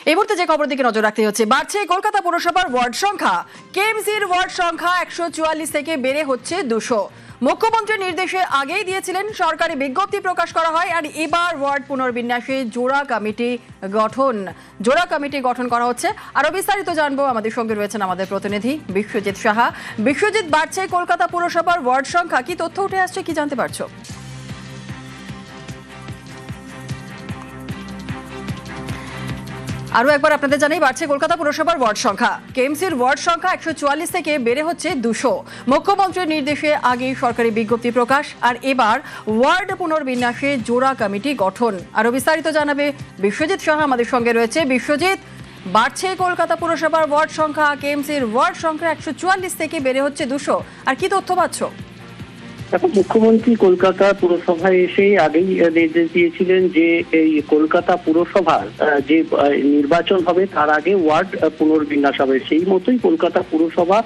এই মুহূর্তে যে খবর দিকে নজর রাখতে হচ্ছে, বাড়ছে কলকাতা পুরসভার ওয়ার্ড সংখ্যা। কেএমসির ওয়ার্ড সংখ্যা 144 থেকে বেড়ে হচ্ছে 200। মুখ্যমন্ত্রীর নির্দেশে আগেই দিয়েছিলেন, সরকারি বিজ্ঞপ্তি প্রকাশ করা হয়। আর এবার ওয়ার্ড পুনর্বিন্যাসে জোড়া কমিটি গঠন করা হচ্ছে। আরো বিস্তারিত জানবো, আমাদের সঙ্গে রয়েছেন আমাদের প্রতিনিধি বিশ্বজিৎ সাহা। বিশ্বজিৎ, বাড়ছে কলকাতা পুরসভার ওয়ার্ড সংখ্যা, কি তথ্য উঠে আসছে, কি জানতে পারছো? আরো একবার আপনাদের জানাই, বাড়ছে কলকাতা পুরসভার ওয়ার্ড সংখ্যা। কেএমসির ওয়ার্ড সংখ্যা 144 থেকে বেড়ে হচ্ছে 200। মুখ্যমন্ত্রীর নির্দেশে আগেই সরকারি বিজ্ঞপ্তি প্রকাশ। আর এবার ওয়ার্ড পুনর্বিন্যাসে জোড়া কমিটি গঠন। আরো বিস্তারিত জানাবে বিশ্বজিৎ সাহা আমাদের সঙ্গে রয়েছে। বিশ্বজিৎ, বাড়ছে কলকাতা পুরসভার ওয়ার্ড সংখ্যা, কেএমসির ওয়ার্ড সংখ্যা 144 থেকে বেড়ে হচ্ছে 200, আর কি তথ্য পাচ্ছ? এখন মুখ্যমন্ত্রী কলকাতা পুরসভায় এসে আগেই নির্দেশ দিয়েছিলেন যে এই কলকাতা পুরসভার যে নির্বাচন হবে তার আগে ওয়ার্ড পুনর্বিন্যাস হবে। সেই মতোই কলকাতা পুরসভা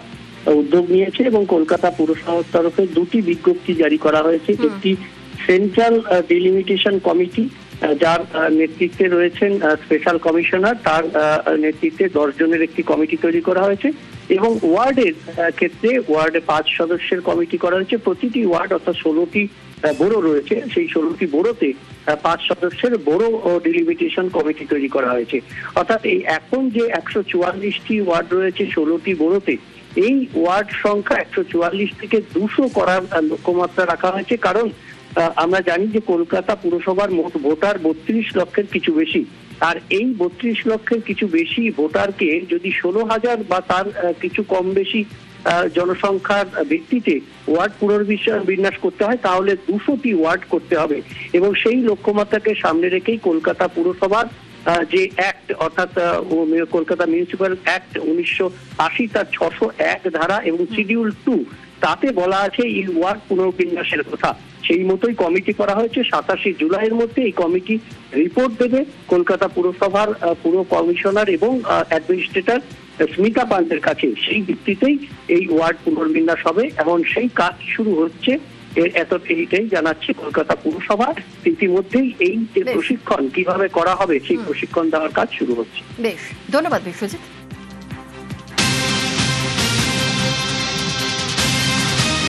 উদ্যোগ নিয়েছে এবং কলকাতা পুরসভার তরফে দুটি বিজ্ঞপ্তি জারি করা হয়েছে। একটি সেন্ট্রাল ডিলিমিটেশন কমিটি, যার নেতৃত্বে রয়েছেন স্পেশাল কমিশনার, তার নেতৃত্বে 10 জনের একটি কমিটি তৈরি করা হয়েছে। এবং ওয়ার্ডের ক্ষেত্রে ওয়ার্ডে 5 সদস্যের কমিটি করা হয়েছে। প্রতিটি ওয়ার্ড অর্থাৎ 16টি বড়ো রয়েছে, সেই 16টি বড়োতে 5 সদস্যের বড়ো ডিলিমিটেশন কমিটি তৈরি করা হয়েছে। অর্থাৎ এই এখন যে 144টি ওয়ার্ড রয়েছে 16টি বড়োতে, এই ওয়ার্ড সংখ্যা 144 থেকে 200 করার লক্ষ্যমাত্রা রাখা হয়েছে। কারণ আমরা জানি যে কলকাতা পুরসভার মোট ভোটার 32 লক্ষের কিছু বেশি। আর এই 32 লক্ষের কিছু বেশি ভোটারকে যদি 16,000 বা তার কিছু কম বেশি জনসংখ্যার ভিত্তিতে ওয়ার্ড পুনর্বিন্যাস করতে হয়, তাহলে 200টি ওয়ার্ড করতে হবে। এবং সেই লক্ষ্যমাত্রাকে সামনে রেখেই কলকাতা পুরসভার যে অ্যাক্ট, অর্থাৎ কলকাতা মিউনিসিপ্যাল অ্যাক্ট 1980 তার 601 ধারা এবং শিডিউল 2, তাতে বলা আছে এই ওয়ার্ড পুনর্বিন্যাসের কথা। সেই মতোই কমিটি করা হয়েছে। 27 জুলাইয়ের মধ্যে এই কমিটি রিপোর্ট দেবে কলকাতা পুরসভার পুর কমিশনার এবং অ্যাডমিনিস্ট্রেটর স্মিতা পান্তের কাছে। সেই ভিত্তিতেই এই ওয়ার্ড পুনর্বিন্যাস হবে, এবং সেই কাজ শুরু হচ্ছে। এইটাই জানাচ্ছে কলকাতা পুরসভা। ইতিমধ্যেই এই যে প্রশিক্ষণ কিভাবে করা হবে, সেই প্রশিক্ষণ দেওয়ার কাজ শুরু হচ্ছে। বেশ, ধন্যবাদ বিশ্বজিৎ।